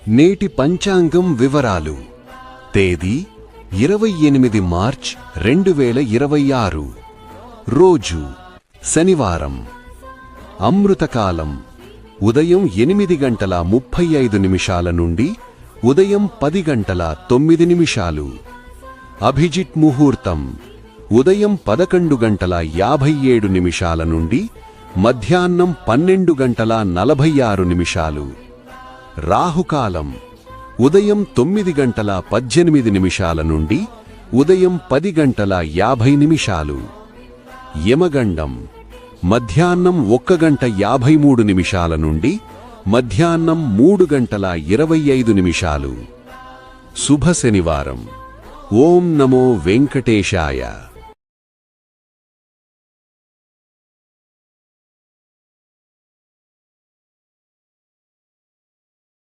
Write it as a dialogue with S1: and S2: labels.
S1: నేటి పంచాంగం వివరాలు. తేదీ 28 మార్చ్ 2026. రోజు శనివారం. అమృతకాలం ఉదయం 8:35 నుండి ఉదయం 10:09. అభిజిత్ ముహూర్తం ఉదయం 11:57 నుండి మధ్యాహ్నం 12:46. రాహుకాలం ఉదయం 9:18 నుండి ఉదయం 10:50. యమగండం మధ్యాహ్నం 1:53 నుండి మధ్యాహ్నం 3:25. శుభ శనివారం. ఓం నమో వెంకటేశాయ.